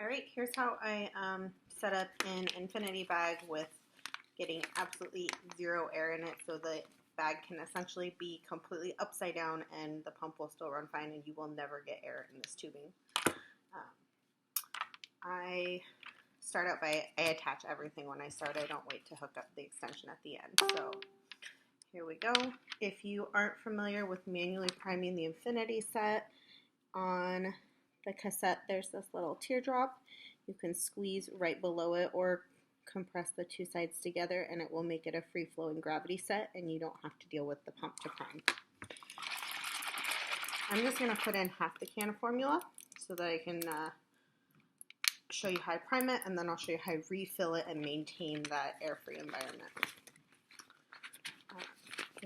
Alright, here's how I set up an infinity bag with getting absolutely zero air in it, so the bag can essentially be completely upside down and the pump will still run fine and you will never get air in this tubing. I start out by, I attach everything when I start. I don't wait to hook up the extension at the end. So here we go. If you aren't familiar with manually priming the infinity set, on the cassette there's this little teardrop. You can squeeze right below it or compress the two sides together and it will make it a free-flowing gravity set and you don't have to deal with the pump to prime. I'm just going to put in half the can of formula so that I can show you how I prime it, and then I'll show you how I refill it and maintain that air-free environment.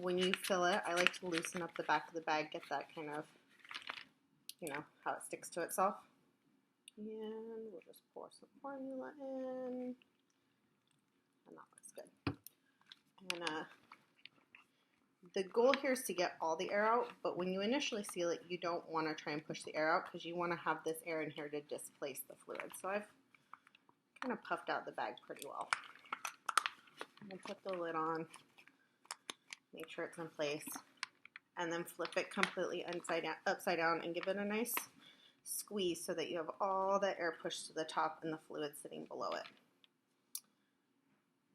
When you fill it, I like to loosen up the back of the bag, get that kind of, you know, how it sticks to itself. And we'll just pour some formula in. And that looks good. And the goal here is to get all the air out, but when you initially seal it, you don't want to try and push the air out because you want to have this air in here to displace the fluid. So I've kind of puffed out the bag pretty well. I'm going to put the lid on, make sure it's in place, and then flip it completely upside down and give it a nice squeeze so that you have all that air pushed to the top and the fluid sitting below it.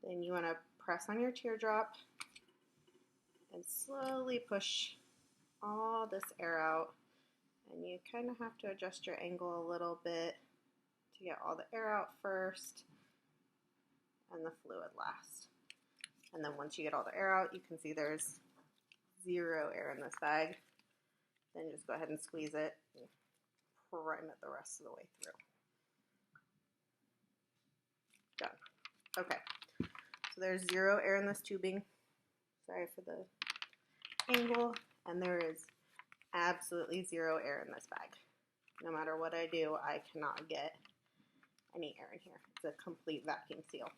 Then you want to press on your teardrop and slowly push all this air out, and you kind of have to adjust your angle a little bit to get all the air out first and the fluid last. And then once you get all the air out, you can see there's zero air in this bag. Then just go ahead and squeeze it and prime it the rest of the way through. Done. Okay, so there's zero air in this tubing. Sorry for the angle, and there is absolutely zero air in this bag. No matter what I do, I cannot get any air in here. It's a complete vacuum seal.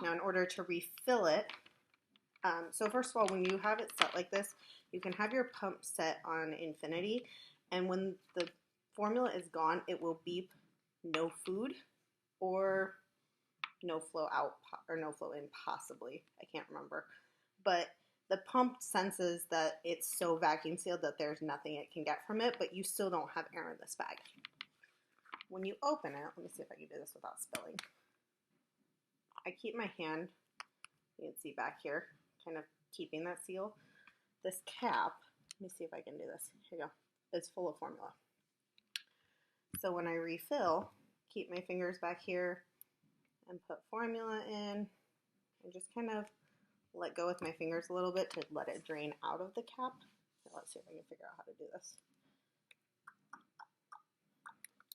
Now in order to refill it, so first of all, when you have it set like this, you can have your pump set on infinity, and when the formula is gone, it will beep no food or no flow out or no flow in possibly. I can't remember. But the pump senses that it's so vacuum sealed that there's nothing it can get from it, but you still don't have air in this bag. When you open it, let me see if I can do this without spilling. I keep my hand, you can see back here, kind of keeping that seal. This cap, let me see if I can do this. Here you go. It's full of formula. So when I refill, keep my fingers back here and put formula in and just kind of let go with my fingers a little bit to let it drain out of the cap. So let's see if I can figure out how to do this.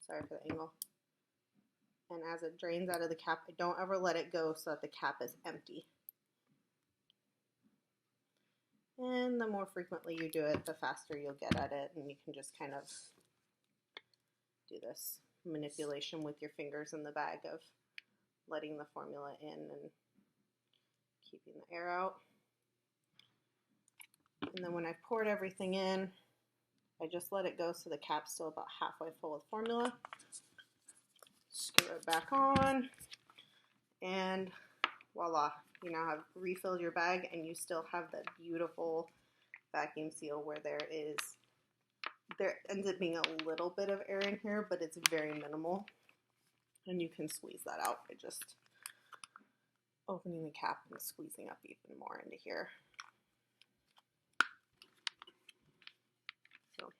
Sorry for the angle. And as it drains out of the cap, I don't ever let it go so that the cap is empty. And the more frequently you do it, the faster you'll get at it, and you can just kind of do this manipulation with your fingers in the bag of letting the formula in and keeping the air out. And then when I've poured everything in, I just let it go so the cap's still about halfway full of formula. Screw it back on, and voila, you now have refilled your bag and you still have that beautiful vacuum seal where there ends up being a little bit of air in here, but it's very minimal, and you can squeeze that out by just opening the cap and squeezing up even more into here. So,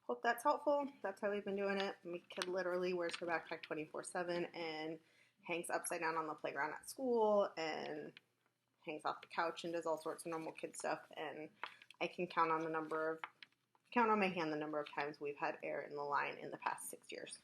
hope that's helpful. That's how we've been doing it. My kid literally wears her backpack 24/7 and hangs upside down on the playground at school and hangs off the couch and does all sorts of normal kid stuff. And I can count on my hand the number of times we've had air in the line in the past 6 years.